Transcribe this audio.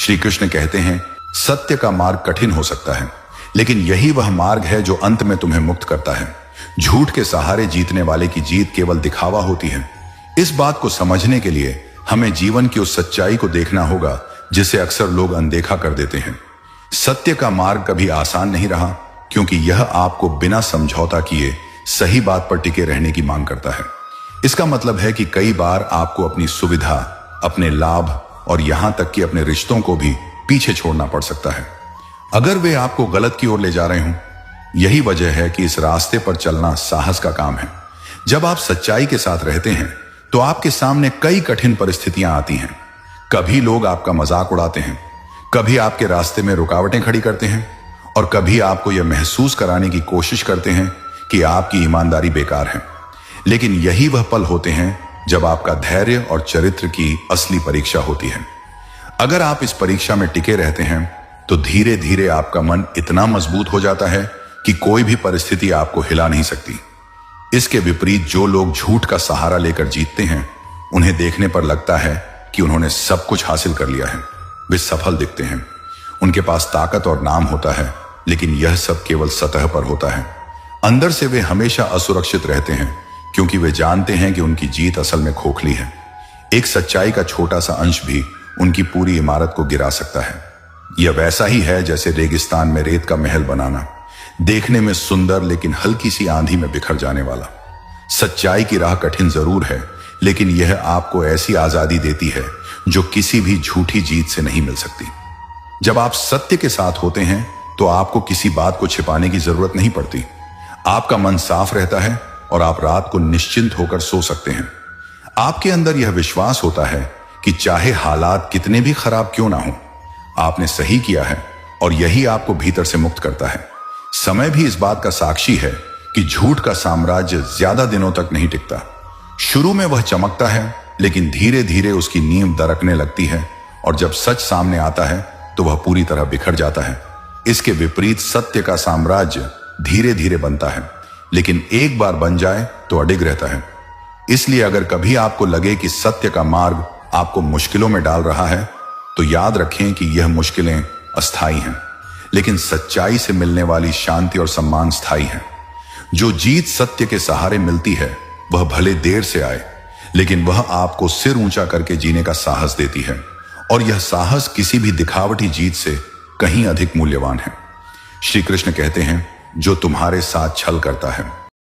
श्री कृष्ण कहते हैं, सत्य का मार्ग कठिन हो सकता है, लेकिन यही वह मार्ग है जो अंत में तुम्हें मुक्त करता है। झूठ के सहारे जीतने वाले की जीत केवल दिखावा होती है। इस बात को समझने के लिए हमें जीवन की उस सच्चाई को देखना होगा जिसे अक्सर लोग अनदेखा कर देते हैं। सत्य का मार्ग कभी आसान नहीं रहा, क्योंकि यह आपको बिना समझौता किए सही बात पर टिके रहने की मांग करता है। इसका मतलब है कि कई बार आपको अपनी सुविधा, अपने लाभ और यहां तक कि अपने रिश्तों को भी पीछे छोड़ना पड़ सकता है, अगर वे आपको गलत की ओर ले जा रहे हों। यही वजह है कि इस रास्ते पर चलना साहस का काम है। जब आप सच्चाई के साथ रहते हैं तो आपके सामने कई कठिन परिस्थितियां आती हैं। कभी लोग आपका मजाक उड़ाते हैं, कभी आपके रास्ते में रुकावटें खड़ी करते हैं, और कभी आपको यह महसूस कराने की कोशिश करते हैं कि आपकी ईमानदारी बेकार है। लेकिन यही वह पल होते हैं जब आपका धैर्य और चरित्र की असली परीक्षा होती है। अगर आप इस परीक्षा में टिके रहते हैं तो धीरे धीरे आपका मन इतना मजबूत हो जाता है कि कोई भी परिस्थिति आपको हिला नहीं सकती। इसके विपरीत जो लोग झूठ का सहारा लेकर जीतते हैं, उन्हें देखने पर लगता है कि उन्होंने सब कुछ हासिल कर लिया है। वे सफल दिखते हैं, उनके पास ताकत और नाम होता है, लेकिन यह सब केवल सतह पर होता है। अंदर से वे हमेशा असुरक्षित रहते हैं, क्योंकि वे जानते हैं कि उनकी जीत असल में खोखली है। एक सच्चाई का छोटा सा अंश भी उनकी पूरी इमारत को गिरा सकता है। यह वैसा ही है जैसे रेगिस्तान में रेत का महल बनाना, देखने में सुंदर लेकिन हल्की सी आंधी में बिखर जाने वाला। सच्चाई की राह कठिन जरूर है, लेकिन यह आपको ऐसी आजादी देती है जो किसी भी झूठी जीत से नहीं मिल सकती। जब आप सत्य के साथ होते हैं तो आपको किसी बात को छिपाने की जरूरत नहीं पड़ती। आपका मन साफ रहता है और आप रात को निश्चिंत होकर सो सकते हैं। आपके अंदर यह विश्वास होता है कि चाहे हालात कितने भी खराब क्यों ना हो, आपने सही किया है, और यही आपको भीतर से मुक्त करता है। समय भी इस बात का साक्षी है कि झूठ का साम्राज्य ज्यादा दिनों तक नहीं टिकता। शुरू में वह चमकता है, लेकिन धीरे धीरे उसकी नींव दरकने लगती है, और जब सच सामने आता है तो वह पूरी तरह बिखर जाता है। इसके विपरीत सत्य का साम्राज्य धीरे धीरे बनता है, लेकिन एक बार बन जाए तो अडिग रहता है। इसलिए अगर कभी आपको लगे कि सत्य का मार्ग आपको मुश्किलों में डाल रहा है, तो याद रखें कि यह मुश्किलें अस्थायी हैं, लेकिन सच्चाई से मिलने वाली शांति और सम्मान स्थायी है। जो जीत सत्य के सहारे मिलती है वह भले देर से आए, लेकिन वह आपको सिर ऊंचा करके जीने का साहस देती है, और यह साहस किसी भी दिखावटी जीत से कहीं अधिक मूल्यवान है। श्री कृष्ण कहते हैं, जो तुम्हारे साथ छल करता है